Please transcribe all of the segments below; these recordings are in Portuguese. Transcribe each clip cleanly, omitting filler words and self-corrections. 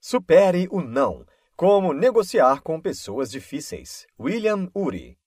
Supere o não. Como negociar com pessoas difíceis. William Ury.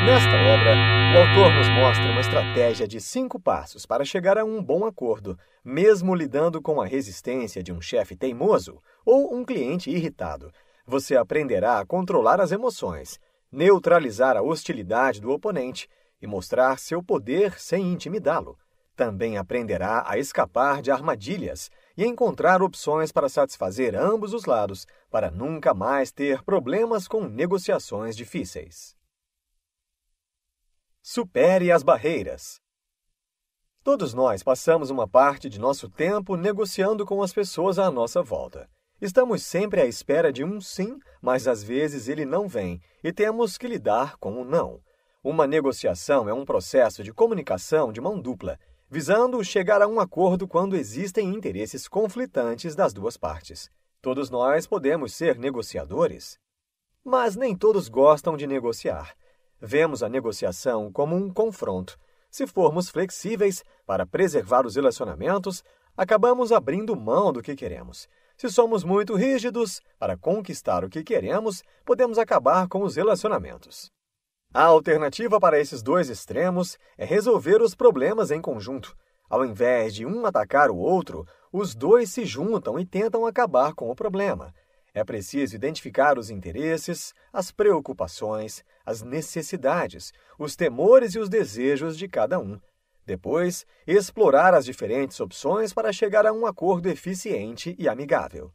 Nesta obra, o autor nos mostra uma estratégia de 5 passos para chegar a um bom acordo, mesmo lidando com a resistência de um chefe teimoso ou um cliente irritado. Você aprenderá a controlar as emoções, neutralizar a hostilidade do oponente e mostrar seu poder sem intimidá-lo. Também aprenderá a escapar de armadilhas e encontrar opções para satisfazer ambos os lados, para nunca mais ter problemas com negociações difíceis. Supere as barreiras. Todos nós passamos uma parte de nosso tempo negociando com as pessoas à nossa volta. Estamos sempre à espera de um sim, mas às vezes ele não vem e temos que lidar com o não. Uma negociação é um processo de comunicação de mão dupla, visando chegar a um acordo quando existem interesses conflitantes das duas partes. Todos nós podemos ser negociadores, mas nem todos gostam de negociar. Vemos a negociação como um confronto. Se formos flexíveis para preservar os relacionamentos, acabamos abrindo mão do que queremos. Se somos muito rígidos para conquistar o que queremos, podemos acabar com os relacionamentos. A alternativa para esses dois extremos é resolver os problemas em conjunto. Ao invés de um atacar o outro, os dois se juntam e tentam acabar com o problema. É preciso identificar os interesses, as preocupações, as necessidades, os temores e os desejos de cada um. Depois, explorar as diferentes opções para chegar a um acordo eficiente e amigável.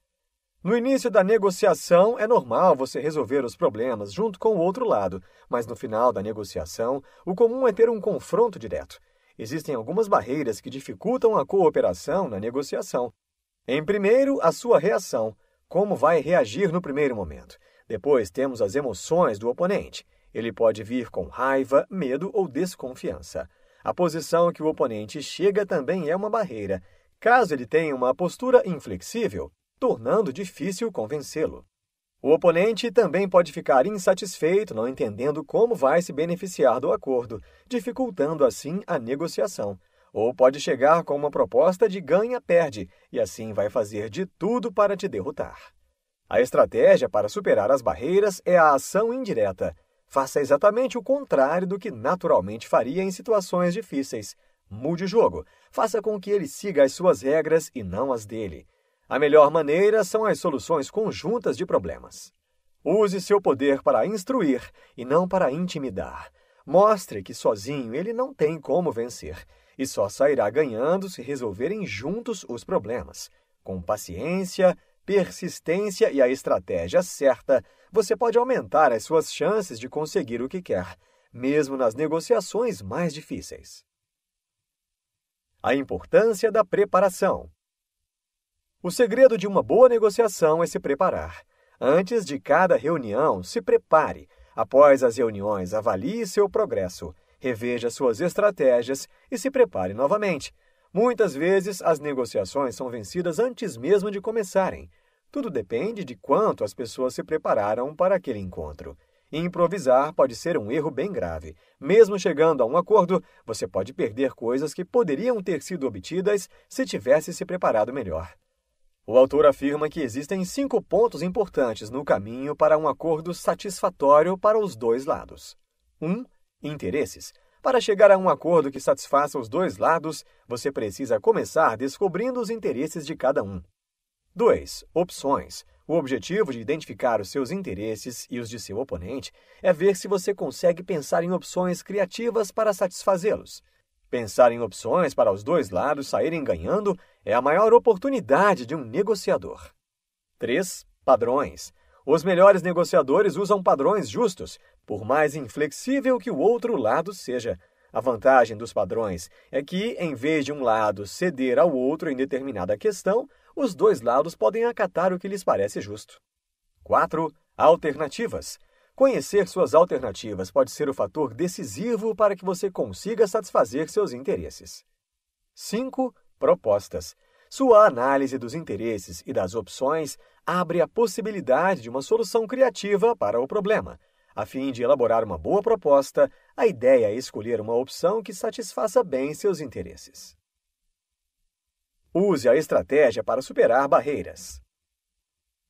No início da negociação, é normal você resolver os problemas junto com o outro lado, mas no final da negociação, o comum é ter um confronto direto. Existem algumas barreiras que dificultam a cooperação na negociação. Em primeiro, a sua reação. Como vai reagir no primeiro momento? Depois temos as emoções do oponente. Ele pode vir com raiva, medo ou desconfiança. A posição que o oponente chega também é uma barreira, caso ele tenha uma postura inflexível, tornando difícil convencê-lo. O oponente também pode ficar insatisfeito, não entendendo como vai se beneficiar do acordo, dificultando assim a negociação. Ou pode chegar com uma proposta de ganha-perde e assim vai fazer de tudo para te derrotar. A estratégia para superar as barreiras é a ação indireta. Faça exatamente o contrário do que naturalmente faria em situações difíceis. Mude o jogo. Faça com que ele siga as suas regras e não as dele. A melhor maneira são as soluções conjuntas de problemas. Use seu poder para instruir e não para intimidar. Mostre que sozinho ele não tem como vencer e só sairá ganhando se resolverem juntos os problemas. Com paciência, persistência e a estratégia certa, você pode aumentar as suas chances de conseguir o que quer, mesmo nas negociações mais difíceis. A importância da preparação. O segredo de uma boa negociação é se preparar. Antes de cada reunião, se prepare. Após as reuniões, avalie seu progresso, reveja suas estratégias e se prepare novamente. Muitas vezes, as negociações são vencidas antes mesmo de começarem. Tudo depende de quanto as pessoas se prepararam para aquele encontro. Improvisar pode ser um erro bem grave. Mesmo chegando a um acordo, você pode perder coisas que poderiam ter sido obtidas se tivesse se preparado melhor. O autor afirma que existem 5 pontos importantes no caminho para um acordo satisfatório para os dois lados. 1. Interesses. Para chegar a um acordo que satisfaça os dois lados, você precisa começar descobrindo os interesses de cada um. 2. Opções. O objetivo de identificar os seus interesses e os de seu oponente é ver se você consegue pensar em opções criativas para satisfazê-los. Pensar em opções para os dois lados saírem ganhando é a maior oportunidade de um negociador. 3. Padrões. Os melhores negociadores usam padrões justos, por mais inflexível que o outro lado seja. A vantagem dos padrões é que, em vez de um lado ceder ao outro em determinada questão, os dois lados podem acatar o que lhes parece justo. 4. Alternativas. Conhecer suas alternativas pode ser o fator decisivo para que você consiga satisfazer seus interesses. 5. Propostas. Sua análise dos interesses e das opções abre a possibilidade de uma solução criativa para o problema. A fim de elaborar uma boa proposta, a ideia é escolher uma opção que satisfaça bem seus interesses. Use a estratégia para superar barreiras.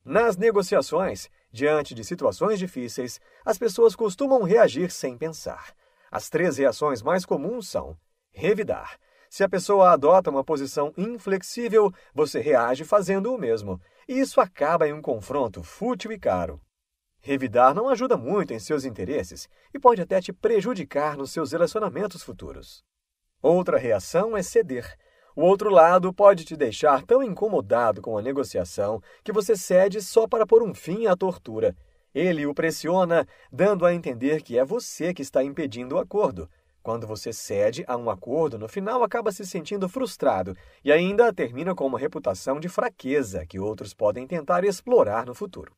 Nas negociações, diante de situações difíceis, as pessoas costumam reagir sem pensar. As 3 reações mais comuns são: revidar. Se a pessoa adota uma posição inflexível, você reage fazendo o mesmo, e isso acaba em um confronto fútil e caro. Revidar não ajuda muito em seus interesses e pode até te prejudicar nos seus relacionamentos futuros. Outra reação é ceder. O outro lado pode te deixar tão incomodado com a negociação que você cede só para pôr um fim à tortura. Ele o pressiona, dando a entender que é você que está impedindo o acordo. Quando você cede a um acordo, no final acaba se sentindo frustrado e ainda termina com uma reputação de fraqueza que outros podem tentar explorar no futuro.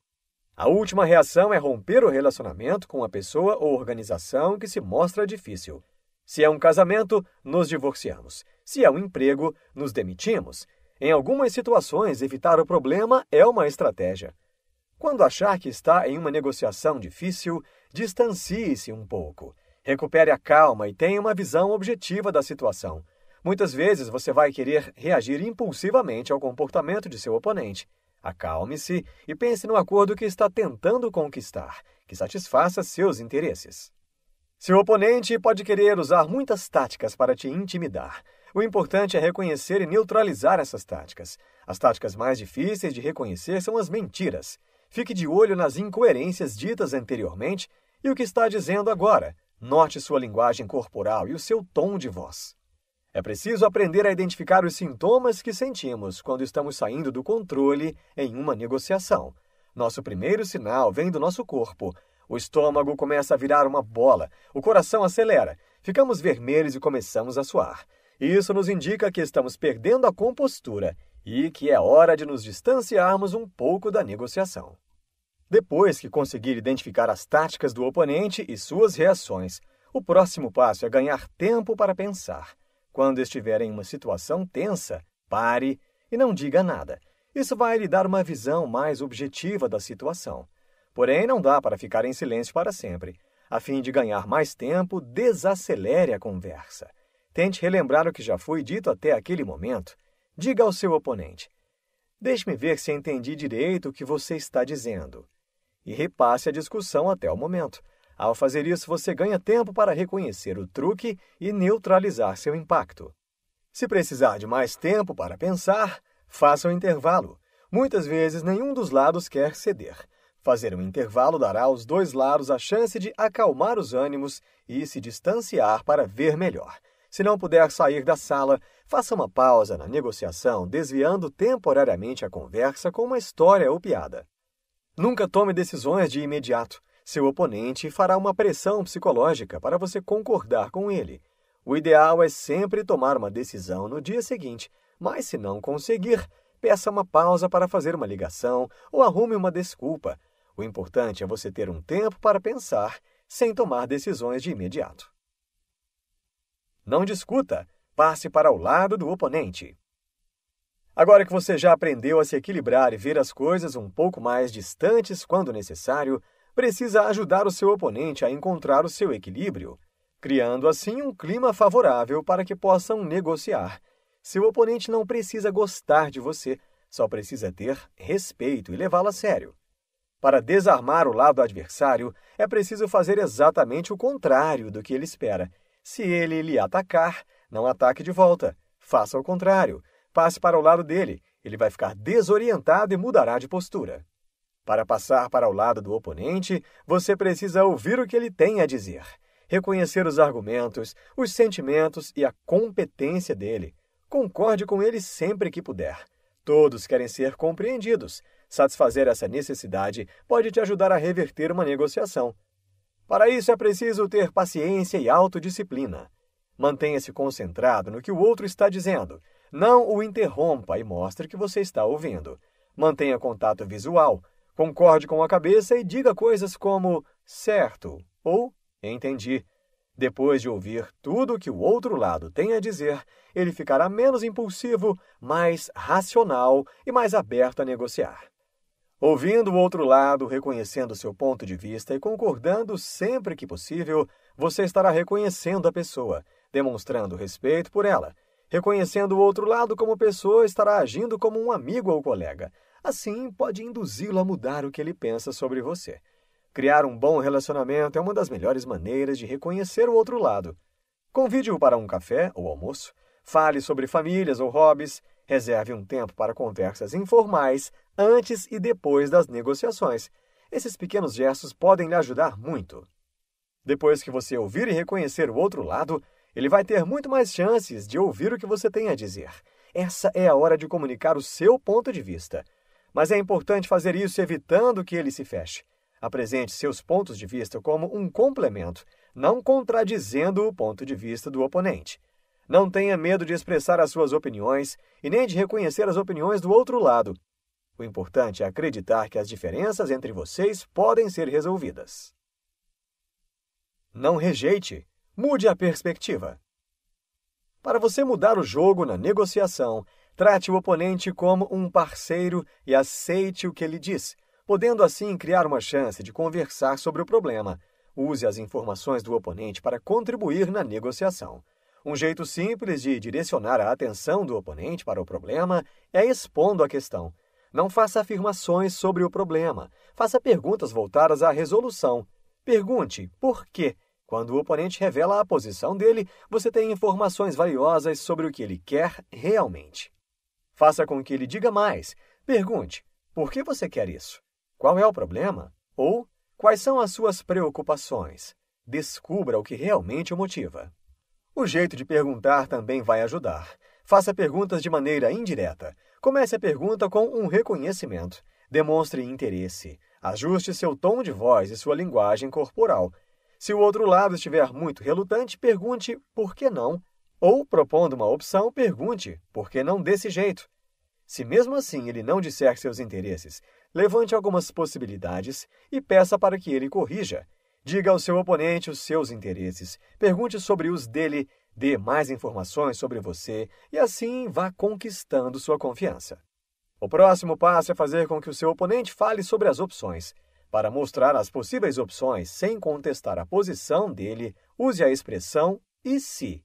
A última reação é romper o relacionamento com a pessoa ou organização que se mostra difícil. Se é um casamento, nos divorciamos. Se é um emprego, nos demitimos. Em algumas situações, evitar o problema é uma estratégia. Quando achar que está em uma negociação difícil, distancie-se um pouco. Recupere a calma e tenha uma visão objetiva da situação. Muitas vezes você vai querer reagir impulsivamente ao comportamento de seu oponente. Acalme-se e pense no acordo que está tentando conquistar, que satisfaça seus interesses. Seu oponente pode querer usar muitas táticas para te intimidar. O importante é reconhecer e neutralizar essas táticas. As táticas mais difíceis de reconhecer são as mentiras. Fique de olho nas incoerências ditas anteriormente e o que está dizendo agora. Note sua linguagem corporal e o seu tom de voz. É preciso aprender a identificar os sintomas que sentimos quando estamos saindo do controle em uma negociação. Nosso primeiro sinal vem do nosso corpo. O estômago começa a virar uma bola, o coração acelera, ficamos vermelhos e começamos a suar. Isso nos indica que estamos perdendo a compostura e que é hora de nos distanciarmos um pouco da negociação. Depois que conseguir identificar as táticas do oponente e suas reações, o próximo passo é ganhar tempo para pensar. Quando estiver em uma situação tensa, pare e não diga nada. Isso vai lhe dar uma visão mais objetiva da situação. Porém, não dá para ficar em silêncio para sempre. A fim de ganhar mais tempo, desacelere a conversa. Tente relembrar o que já foi dito até aquele momento. Diga ao seu oponente: deixe-me ver se entendi direito o que você está dizendo. E repasse a discussão até o momento. Ao fazer isso, você ganha tempo para reconhecer o truque e neutralizar seu impacto. Se precisar de mais tempo para pensar, faça um intervalo. Muitas vezes, nenhum dos lados quer ceder. Fazer um intervalo dará aos 2 lados a chance de acalmar os ânimos e se distanciar para ver melhor. Se não puder sair da sala, faça uma pausa na negociação, desviando temporariamente a conversa com uma história ou piada. Nunca tome decisões de imediato. Seu oponente fará uma pressão psicológica para você concordar com ele. O ideal é sempre tomar uma decisão no dia seguinte, mas se não conseguir, peça uma pausa para fazer uma ligação ou arrume uma desculpa. O importante é você ter um tempo para pensar, sem tomar decisões de imediato. Não discuta, passe para o lado do oponente. Agora que você já aprendeu a se equilibrar e ver as coisas um pouco mais distantes quando necessário, precisa ajudar o seu oponente a encontrar o seu equilíbrio, criando assim um clima favorável para que possam negociar. Seu oponente não precisa gostar de você, só precisa ter respeito e levá-lo a sério. Para desarmar o lado adversário, é preciso fazer exatamente o contrário do que ele espera. Se ele lhe atacar, não ataque de volta. Faça o contrário. Passe para o lado dele. Ele vai ficar desorientado e mudará de postura. Para passar para o lado do oponente, você precisa ouvir o que ele tem a dizer, reconhecer os argumentos, os sentimentos e a competência dele. Concorde com ele sempre que puder. Todos querem ser compreendidos. Satisfazer essa necessidade pode te ajudar a reverter uma negociação. Para isso é preciso ter paciência e autodisciplina. Mantenha-se concentrado no que o outro está dizendo. Não o interrompa e mostre que você está ouvindo. Mantenha contato visual. Concorde com a cabeça e diga coisas como certo ou entendi. Depois de ouvir tudo o que o outro lado tem a dizer, ele ficará menos impulsivo, mais racional e mais aberto a negociar. Ouvindo o outro lado, reconhecendo seu ponto de vista e concordando sempre que possível, você estará reconhecendo a pessoa, demonstrando respeito por ela. Reconhecendo o outro lado como pessoa, estará agindo como um amigo ou colega. Assim, pode induzi-lo a mudar o que ele pensa sobre você. Criar um bom relacionamento é uma das melhores maneiras de reconhecer o outro lado. Convide-o para um café ou almoço, fale sobre famílias ou hobbies, reserve um tempo para conversas informais antes e depois das negociações. Esses pequenos gestos podem lhe ajudar muito. Depois que você ouvir e reconhecer o outro lado, ele vai ter muito mais chances de ouvir o que você tem a dizer. Essa é a hora de comunicar o seu ponto de vista. Mas é importante fazer isso evitando que ele se feche. Apresente seus pontos de vista como um complemento, não contradizendo o ponto de vista do oponente. Não tenha medo de expressar as suas opiniões e nem de reconhecer as opiniões do outro lado. O importante é acreditar que as diferenças entre vocês podem ser resolvidas. Não rejeite, mude a perspectiva. Para você mudar o jogo na negociação, trate o oponente como um parceiro e aceite o que ele diz, podendo assim criar uma chance de conversar sobre o problema. Use as informações do oponente para contribuir na negociação. Um jeito simples de direcionar a atenção do oponente para o problema é expondo a questão. Não faça afirmações sobre o problema. Faça perguntas voltadas à resolução. Pergunte por quê. Quando o oponente revela a posição dele, você tem informações valiosas sobre o que ele quer realmente. Faça com que ele diga mais. Pergunte, por que você quer isso? Qual é o problema? Ou, quais são as suas preocupações? Descubra o que realmente o motiva. O jeito de perguntar também vai ajudar. Faça perguntas de maneira indireta. Comece a pergunta com um reconhecimento. Demonstre interesse. Ajuste seu tom de voz e sua linguagem corporal. Se o outro lado estiver muito relutante, pergunte por que não? Ou, propondo uma opção, pergunte por que não desse jeito? Se mesmo assim ele não disser seus interesses, levante algumas possibilidades e peça para que ele corrija. Diga ao seu oponente os seus interesses, pergunte sobre os dele, dê mais informações sobre você e assim vá conquistando sua confiança. O próximo passo é fazer com que o seu oponente fale sobre as opções. Para mostrar as possíveis opções sem contestar a posição dele, use a expressão "e se".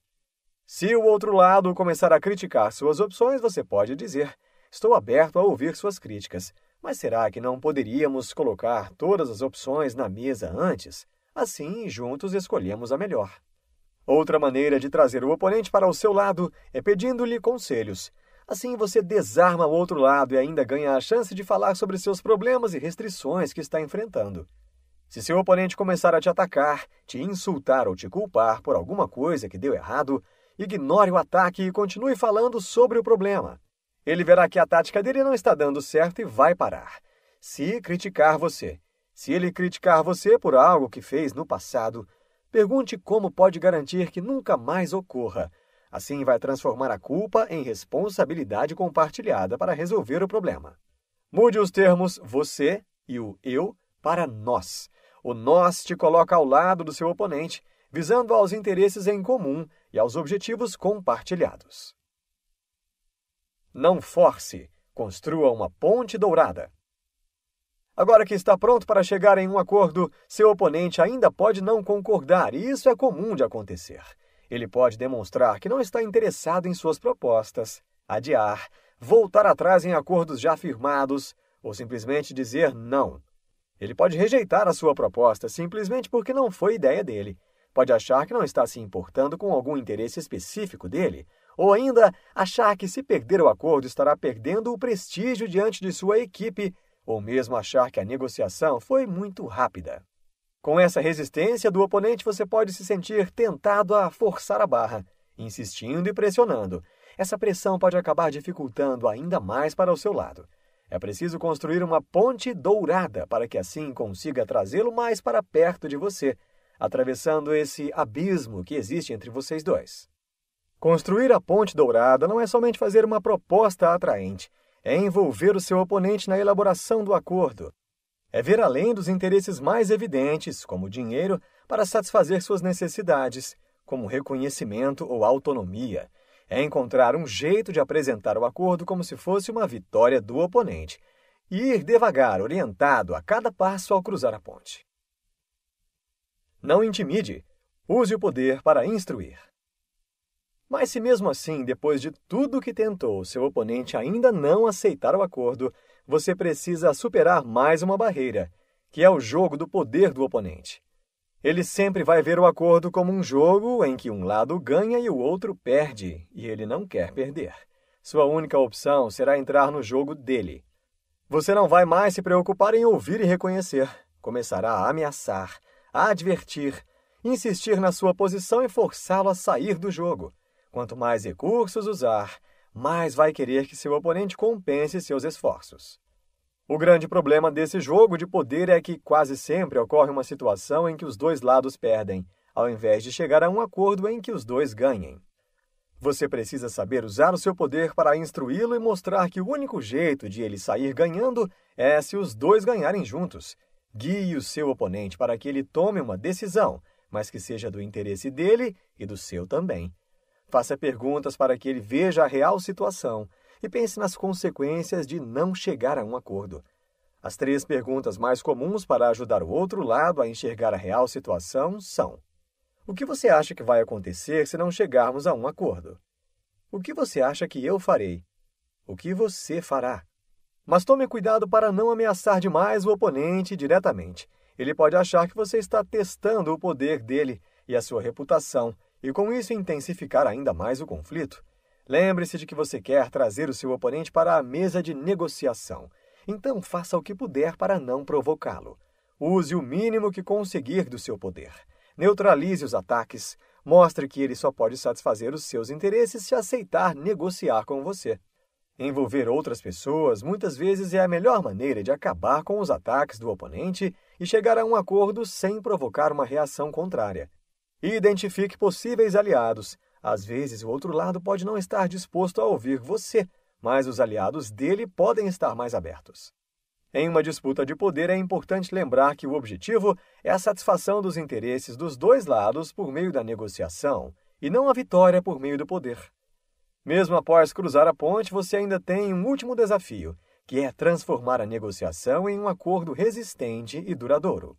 Se o outro lado começar a criticar suas opções, você pode dizer: "Estou aberto a ouvir suas críticas, mas será que não poderíamos colocar todas as opções na mesa antes? Assim, juntos escolhemos a melhor." Outra maneira de trazer o oponente para o seu lado é pedindo-lhe conselhos. Assim você desarma o outro lado e ainda ganha a chance de falar sobre seus problemas e restrições que está enfrentando. Se seu oponente começar a te atacar, te insultar ou te culpar por alguma coisa que deu errado, ignore o ataque e continue falando sobre o problema. Ele verá que a tática dele não está dando certo e vai parar. Se ele criticar você por algo que fez no passado, pergunte como pode garantir que nunca mais ocorra. Assim vai transformar a culpa em responsabilidade compartilhada para resolver o problema. Mude os termos você e o eu para nós. O nós te coloca ao lado do seu oponente, visando aos interesses em comum e aos objetivos compartilhados. Não force, construa uma ponte dourada. Agora que está pronto para chegar em um acordo, seu oponente ainda pode não concordar, e isso é comum de acontecer. Ele pode demonstrar que não está interessado em suas propostas, adiar, voltar atrás em acordos já firmados ou simplesmente dizer não. Ele pode rejeitar a sua proposta simplesmente porque não foi ideia dele. Pode achar que não está se importando com algum interesse específico dele, ou ainda achar que se perder o acordo estará perdendo o prestígio diante de sua equipe, ou mesmo achar que a negociação foi muito rápida. Com essa resistência do oponente, você pode se sentir tentado a forçar a barra, insistindo e pressionando. Essa pressão pode acabar dificultando ainda mais para o seu lado. É preciso construir uma ponte dourada para que assim consiga trazê-lo mais para perto de você, atravessando esse abismo que existe entre vocês dois. Construir a ponte dourada não é somente fazer uma proposta atraente, é envolver o seu oponente na elaboração do acordo. É ver além dos interesses mais evidentes, como o dinheiro, para satisfazer suas necessidades, como reconhecimento ou autonomia. É encontrar um jeito de apresentar o acordo como se fosse uma vitória do oponente, e ir devagar, orientado a cada passo ao cruzar a ponte. Não intimide, use o poder para instruir. Mas se mesmo assim, depois de tudo que tentou, seu oponente ainda não aceitar o acordo, você precisa superar mais uma barreira, que é o jogo do poder do oponente. Ele sempre vai ver o acordo como um jogo em que um lado ganha e o outro perde, e ele não quer perder. Sua única opção será entrar no jogo dele. Você não vai mais se preocupar em ouvir e reconhecer. Começará a ameaçar, a advertir, insistir na sua posição e forçá-lo a sair do jogo. Quanto mais recursos usar, mais vai querer que seu oponente compense seus esforços. O grande problema desse jogo de poder é que quase sempre ocorre uma situação em que os dois lados perdem, ao invés de chegar a um acordo em que os dois ganhem. Você precisa saber usar o seu poder para instruí-lo e mostrar que o único jeito de ele sair ganhando é se os dois ganharem juntos. Guie o seu oponente para que ele tome uma decisão, mas que seja do interesse dele e do seu também. Faça perguntas para que ele veja a real situação e pense nas consequências de não chegar a um acordo. As 3 perguntas mais comuns para ajudar o outro lado a enxergar a real situação são: o que você acha que vai acontecer se não chegarmos a um acordo? O que você acha que eu farei? O que você fará? Mas tome cuidado para não ameaçar demais o oponente diretamente. Ele pode achar que você está testando o poder dele e a sua reputação, e com isso intensificar ainda mais o conflito. Lembre-se de que você quer trazer o seu oponente para a mesa de negociação. Então faça o que puder para não provocá-lo. Use o mínimo que conseguir do seu poder. Neutralize os ataques. Mostre que ele só pode satisfazer os seus interesses se aceitar negociar com você. Envolver outras pessoas muitas vezes é a melhor maneira de acabar com os ataques do oponente e chegar a um acordo sem provocar uma reação contrária. Identifique possíveis aliados. Às vezes, o outro lado pode não estar disposto a ouvir você, mas os aliados dele podem estar mais abertos. Em uma disputa de poder, é importante lembrar que o objetivo é a satisfação dos interesses dos dois lados por meio da negociação, e não a vitória por meio do poder. Mesmo após cruzar a ponte, você ainda tem um último desafio, que é transformar a negociação em um acordo resistente e duradouro.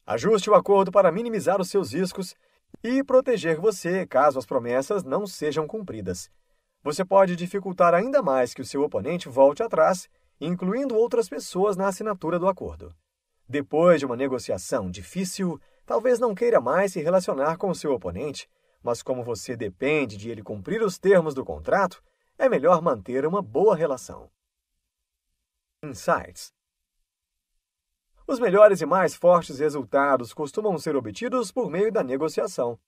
Ajuste o acordo para minimizar os seus riscos e proteger você caso as promessas não sejam cumpridas. Você pode dificultar ainda mais que o seu oponente volte atrás, incluindo outras pessoas na assinatura do acordo. Depois de uma negociação difícil, talvez não queira mais se relacionar com o seu oponente, mas como você depende de ele cumprir os termos do contrato, é melhor manter uma boa relação. Insights. Os melhores e mais fortes resultados costumam ser obtidos por meio da negociação.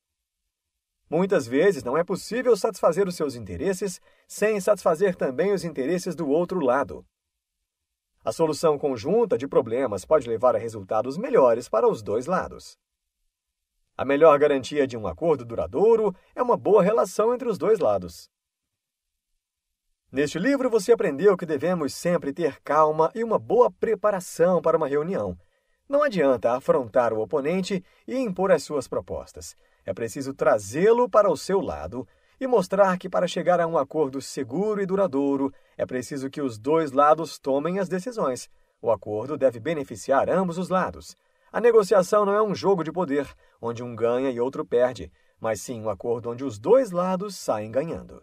Muitas vezes não é possível satisfazer os seus interesses sem satisfazer também os interesses do outro lado. A solução conjunta de problemas pode levar a resultados melhores para os dois lados. A melhor garantia de um acordo duradouro é uma boa relação entre os dois lados. Neste livro, você aprendeu que devemos sempre ter calma e uma boa preparação para uma reunião. Não adianta afrontar o oponente e impor as suas propostas. É preciso trazê-lo para o seu lado e mostrar que para chegar a um acordo seguro e duradouro, é preciso que os dois lados tomem as decisões. O acordo deve beneficiar ambos os lados. A negociação não é um jogo de poder, onde um ganha e outro perde, mas sim um acordo onde os dois lados saem ganhando.